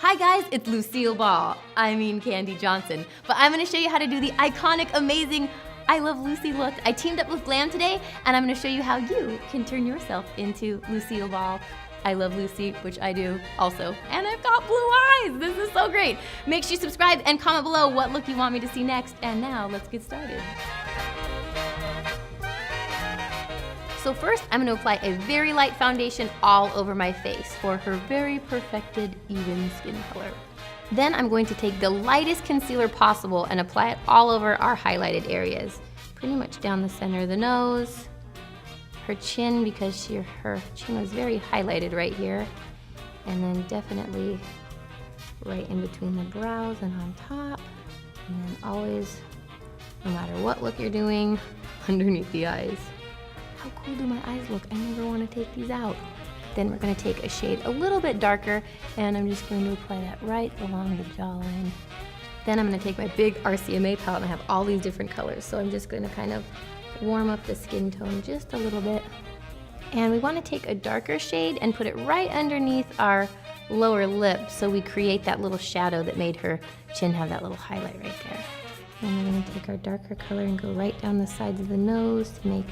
Hi guys, it's Lucille Ball. I mean Candy Johnson. But I'm gonna show you how to do the iconic, amazing I Love Lucy look. I teamed up with GLAM today, and I'm gonna show you how you can turn yourself into Lucille Ball. I Love Lucy, which I do also. And I've got blue eyes. This is so great. Make sure you subscribe and comment below what look you want me to see next. And now let's get started. So first, I'm going to apply a very light foundation all over my face for her very perfected, even skin color. Then I'm going to take the lightest concealer possible and apply it all over our highlighted areas. Pretty much down the center of the nose, her chin, because her chin was very highlighted right here, and then definitely right in between the brows and on top, and then always, no matter what look you're doing, underneath the eyes. How cool do my eyes look? I never want to take these out. Then we're going to take a shade a little bit darker, and I'm just going to apply that right along the jawline. Then I'm going to take my big RCMA palette, and I have all these different colors, so I'm just going to kind of warm up the skin tone just a little bit. And we want to take a darker shade and put it right underneath our lower lip, so we create that little shadow that made her chin have that little highlight right there. And we're going to take our darker color and go right down the sides of the nose to make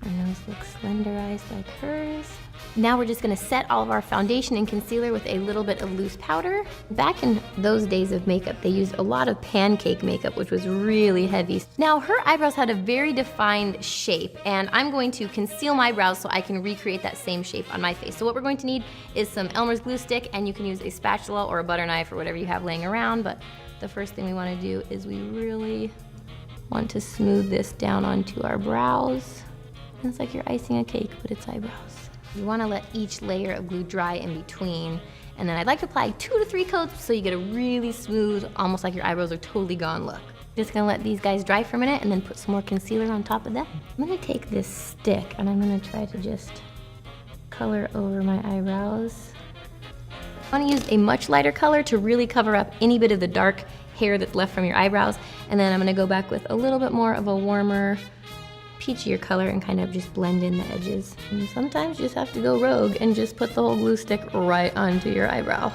our nose looks slenderized like hers. Now we're just gonna set all of our foundation and concealer with a little bit of loose powder. Back in those days of makeup, they used a lot of pancake makeup, which was really heavy. Now her eyebrows had a very defined shape, and I'm going to conceal my brows so I can recreate that same shape on my face. So what we're going to need is some Elmer's glue stick, and you can use a spatula or a butter knife or whatever you have laying around, but the first thing we wanna do is we really want to smooth this down onto our brows. It's like you're icing a cake, but it's eyebrows. You want to let each layer of glue dry in between, and then I'd like to apply 2 to 3 coats so you get a really smooth, almost like your eyebrows are totally gone look. Just gonna let these guys dry for a minute and then put some more concealer on top of them. I'm gonna take this stick and I'm gonna try to just color over my eyebrows. I want to use a much lighter color to really cover up any bit of the dark hair that's left from your eyebrows, and then I'm gonna go back with a little bit more of a warmer, peachier color and kind of just blend in the edges. And sometimes you just have to go rogue and just put the whole glue stick right onto your eyebrow.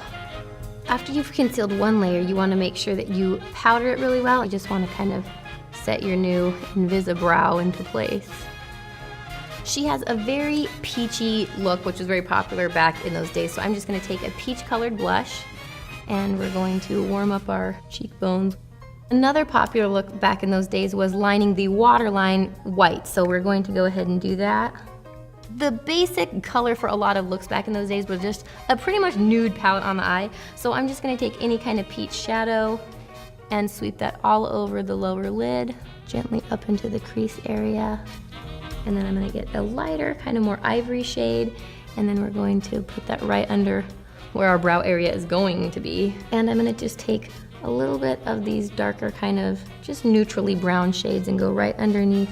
After you've concealed one layer, you want to make sure that you powder it really well. You just want to kind of set your new Invisibrow into place. She has a very peachy look, which was very popular back in those days, so I'm just going to take a peach colored blush and we're going to warm up our cheekbones. Another popular look back in those days was lining the waterline white, so we're going to go ahead and do that. The basic color for a lot of looks back in those days was just a pretty much nude palette on the eye, so I'm just going to take any kind of peach shadow and sweep that all over the lower lid, gently up into the crease area. And then I'm going to get a lighter, kind of more ivory shade, and then we're going to put that right under where our brow area is going to be. And I'm going to just take a little bit of these darker kind of just neutrally brown shades and go right underneath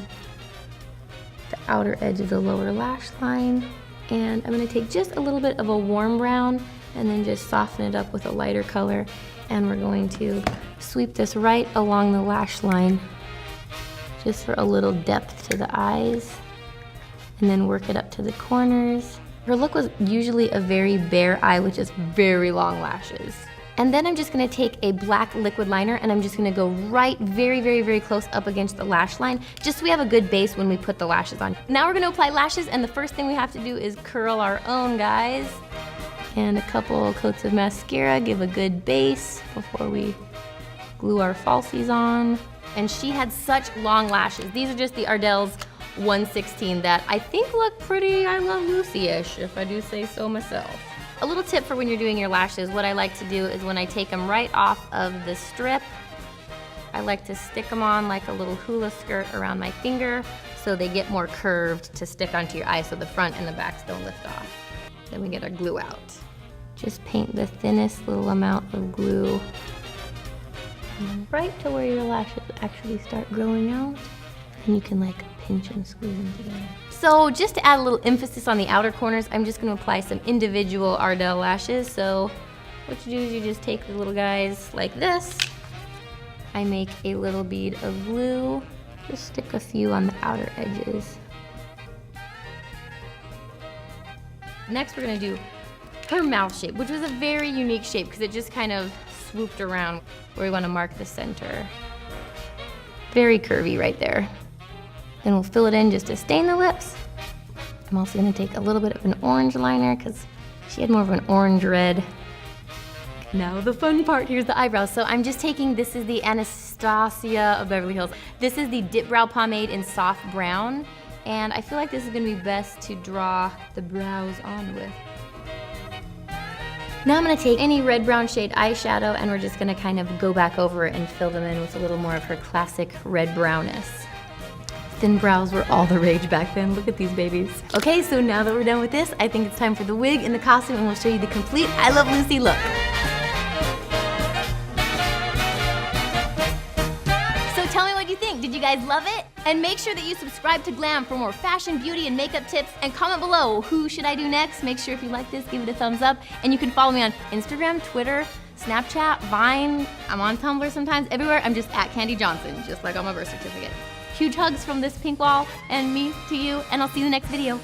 the outer edge of the lower lash line. And I'm going to take just a little bit of a warm brown and then just soften it up with a lighter color, and we're going to sweep this right along the lash line just for a little depth to the eyes, and then work it up to the corners. Her look was usually a very bare eye with just very long lashes. And then I'm just gonna take a black liquid liner and I'm just gonna go right very, very, very close up against the lash line, just so we have a good base when we put the lashes on. Now we're gonna apply lashes, and the first thing we have to do is curl our own, guys. And a couple coats of mascara give a good base before we glue our falsies on. And she had such long lashes. These are just the Ardell's 116 that I think look pretty I Love Lucy-ish, if I do say so myself. A little tip for when you're doing your lashes, what I like to do is when I take them right off of the strip, I like to stick them on like a little hula skirt around my finger so they get more curved to stick onto your eye so the front and the backs don't lift off. Then we get our glue out. Just paint the thinnest little amount of glue right to where your lashes actually start growing out, and you can like pinch and squeeze them together. So just to add a little emphasis on the outer corners, I'm just going to apply some individual Ardell lashes. So what you do is you just take the little guys like this. I make a little bead of glue, just stick a few on the outer edges. Next we're going to do her mouth shape, which was a very unique shape because it just kind of swooped around where we want to mark the center. Very curvy right there. Then we'll fill it in just to stain the lips. I'm also going to take a little bit of an orange liner because she had more of an orange red. Now the fun part, here's the eyebrows. So I'm just taking, this is the Anastasia of Beverly Hills. This is the Dip Brow Pomade in soft brown. And I feel like this is gonna be best to draw the brows on with. Now I'm gonna take any red brown shade eyeshadow and we're just gonna kind of go back over it and fill them in with a little more of her classic red brownness. Thin brows were all the rage back then. Look at these babies. Okay, so now that we're done with this, I think it's time for the wig and the costume, and we'll show you the complete I Love Lucy look. So tell me what you think. Did you guys love it? And make sure that you subscribe to GLAM for more fashion, beauty, and makeup tips, and comment below who should I do next. Make sure if you like this, give it a thumbs up, and you can follow me on Instagram, Twitter, Snapchat, Vine. I'm on Tumblr sometimes. Everywhere, I'm just at Candy Johnson, just like on my birth certificate. Huge hugs from this pink wall and me to you, and I'll see you in the next video.